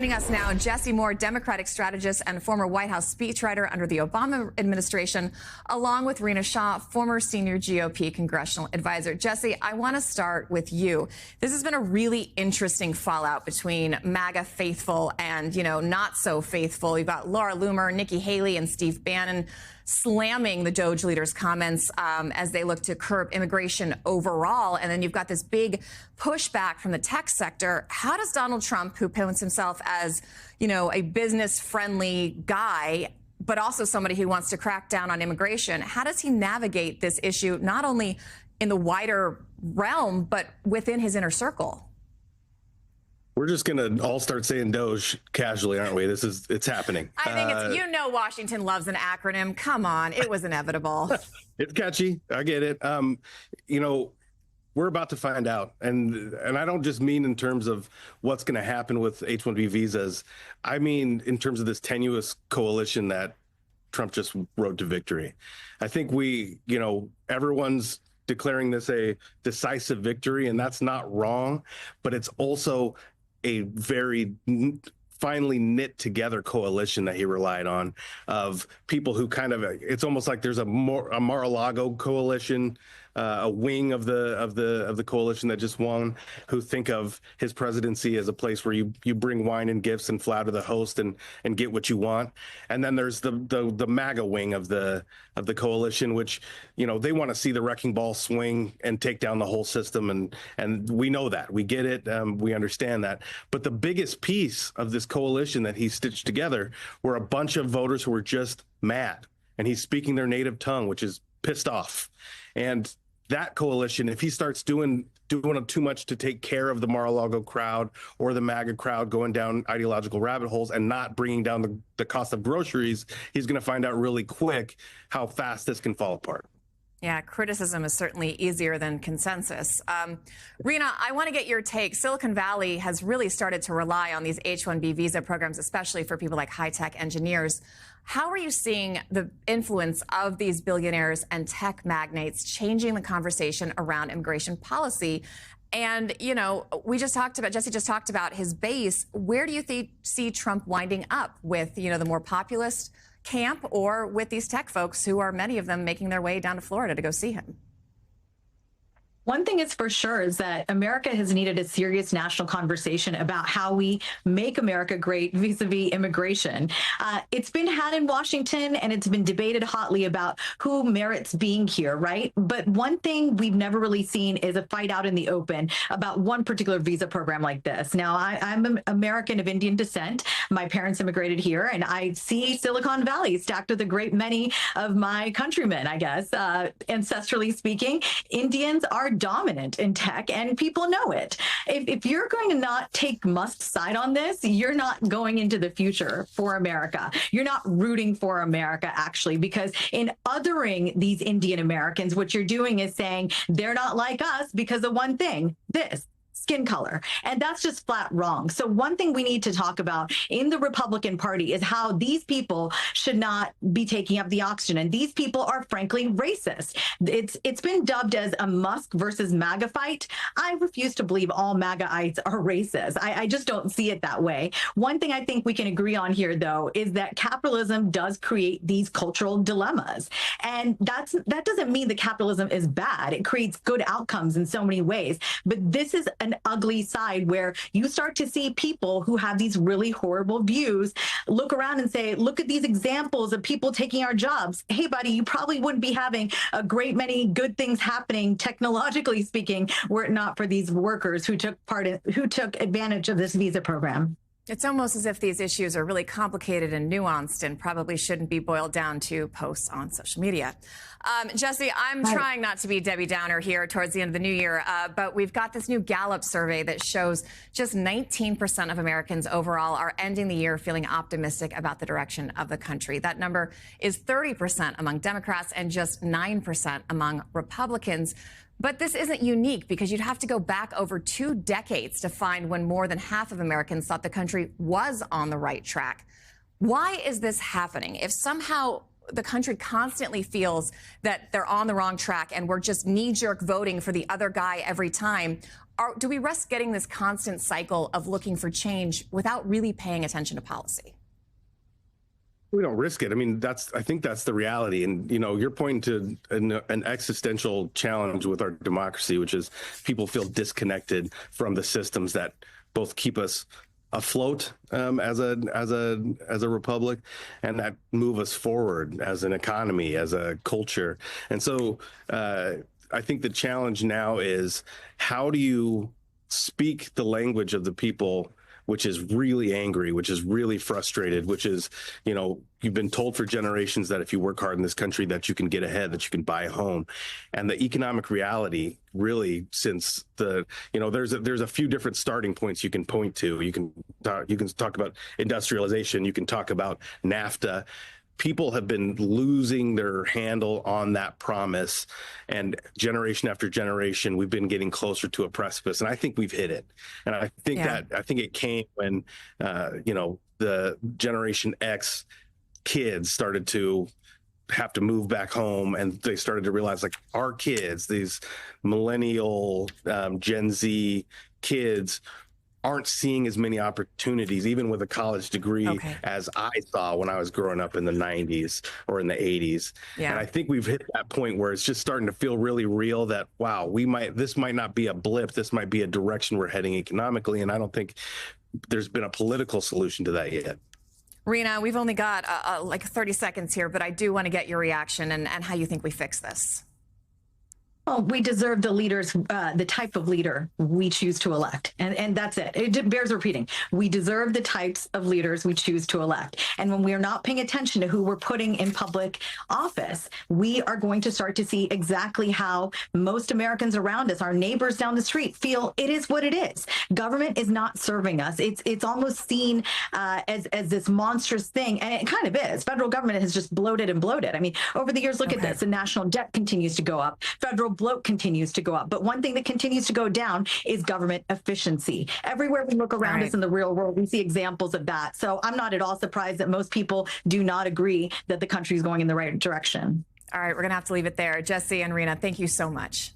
Joining us now, Jesse Moore, Democratic strategist and former White House speechwriter under the Obama administration, along with Rina Shah, former senior GOP congressional advisor. Jesse, I want to start with you. This has been a really interesting fallout between MAGA faithful and, not so faithful. You've got Laura Loomer, Nikki Haley, and Steve Bannon slamming the Doge leader's comments as they look to curb immigration overall. And then you've got this big pushback from the tech sector. How does Donald Trump, who paints himself as, a business-friendly guy, but also somebody who wants to crack down on immigration, how does he navigate this issue, not only in the wider realm, but within his inner circle? We're just going to all start saying Doge casually, aren't we? It's happening. I think Washington loves an acronym. Come on. It was inevitable. It's catchy. I get it. We're about to find out. And I don't just mean in terms of what's going to happen with H-1B visas. I mean, in terms of this tenuous coalition that Trump just rode to victory. I think everyone's declaring this a decisive victory, and that's not wrong, but it's also a very finely knit together coalition that he relied on of people who it's almost like there's a Mar-a-Lago coalition, a wing of the coalition that just won, who think of his presidency as a place where you bring wine and gifts and flatter the host and get what you want. And then there's the MAGA wing of the coalition, which, they want to see the wrecking ball swing and take down the whole system. And we know that. We get it. We understand that. But the biggest piece of this coalition that he stitched together were a bunch of voters who were just mad. And he's speaking their native tongue, which is pissed off. And that coalition, if he starts doing too much to take care of the Mar-a-Lago crowd or the MAGA crowd going down ideological rabbit holes and not bringing down the cost of groceries, he's going to find out really quick how fast this can fall apart. Yeah, criticism is certainly easier than consensus. Rina, I want to get your take. Silicon Valley has really started to rely on these H-1B visa programs, especially for people like high-tech engineers. How are you seeing the influence of these billionaires and tech magnates changing the conversation around immigration policy? And, Jesse just talked about his base. Where do you see Trump winding up with, the more populist camp or with these tech folks who are many of them making their way down to Florida to go see him? One thing is for sure is that America has needed a serious national conversation about how we make America great vis-a-vis immigration. It's been had in Washington and it's been debated hotly about who merits being here, right? But one thing we've never really seen is a fight out in the open about one particular visa program like this. Now, I'm an American of Indian descent. My parents immigrated here, and I see Silicon Valley stacked with a great many of my countrymen, I guess. Ancestrally speaking, Indians are dominant in tech, and people know it. If you're going to not take Musk's side on this, you're not going into the future for America. You're not rooting for America, actually, because in othering these Indian Americans, what you're doing is saying they're not like us because of one thing, this. Skin color. And that's just flat wrong. So one thing we need to talk about in the Republican Party is how these people should not be taking up the oxygen. And these people are frankly racist. It's been dubbed as a Musk versus MAGA fight. I refuse to believe all MAGAites are racist. I just don't see it that way. One thing I think we can agree on here, though, is that capitalism does create these cultural dilemmas. And that doesn't mean that capitalism is bad. It creates good outcomes in so many ways. But this is an ugly side where you start to see people who have these really horrible views look around and say, look at these examples of people taking our jobs. Hey, buddy, you probably wouldn't be having a great many good things happening, technologically speaking, were it not for these workers who took advantage of this visa program. It's almost as if these issues are really complicated and nuanced and probably shouldn't be boiled down to posts on social media. Jesse, I'm trying not to be Debbie Downer here towards the end of the new year, but we've got this new Gallup survey that shows just 19% of Americans overall are ending the year feeling optimistic about the direction of the country. That number is 30% among Democrats and just 9% among Republicans. But this isn't unique because you'd have to go back over 2 decades to find when more than half of Americans thought the country was on the right track. Why is this happening? If somehow the country constantly feels that they're on the wrong track and we're just knee-jerk voting for the other guy every time. Do we risk getting this constant cycle of looking for change without really paying attention to policy? We don't risk it. I mean, I think that's the reality. And, you're pointing to an existential challenge with our democracy, which is people feel disconnected from the systems that both keep us afloat as a republic and that move us forward as an economy, as a culture. And so I think the challenge now is, how do you speak the language of the people, which is really angry, which is really frustrated, which is, you've been told for generations that if you work hard in this country that you can get ahead, that you can buy a home. And the economic reality really, since there's a few different starting points you can point to. You can talk about industrialization, you can talk about NAFTA. People have been losing their handle on that promise, and generation after generation, we've been getting closer to a precipice, and I think we've hit it. And I think it came when, the Generation X kids started to have to move back home, and they started to realize, like, our kids, these millennial Gen Z kids, aren't seeing as many opportunities, even with a college degree, as I saw when I was growing up in the 90s or in the 80s. Yeah. And I think we've hit that point where it's just starting to feel really real that, wow, this might not be a blip. This might be a direction we're heading economically. And I don't think there's been a political solution to that yet. Rina, we've only got like 30 seconds here, but I do want to get your reaction and how you think we fix this. Well, we deserve the leaders, the type of leader we choose to elect. And that's it. It bears repeating. We deserve the types of leaders we choose to elect. And when we are not paying attention to who we're putting in public office, we are going to start to see exactly how most Americans around us, our neighbors down the street, feel it is what it is. Government is not serving us. It's almost seen as this monstrous thing. And it kind of is. Federal government has just bloated and bloated. I mean, over the years, look at this. The national debt continues to go up. Federal bloat continues to go up. But one thing that continues to go down is government efficiency. Everywhere we look around us in the real world, we see examples of that. So I'm not at all surprised that most people do not agree that the country is going in the right direction. All right, we're going to have to leave it there. Jesse and Rina, thank you so much.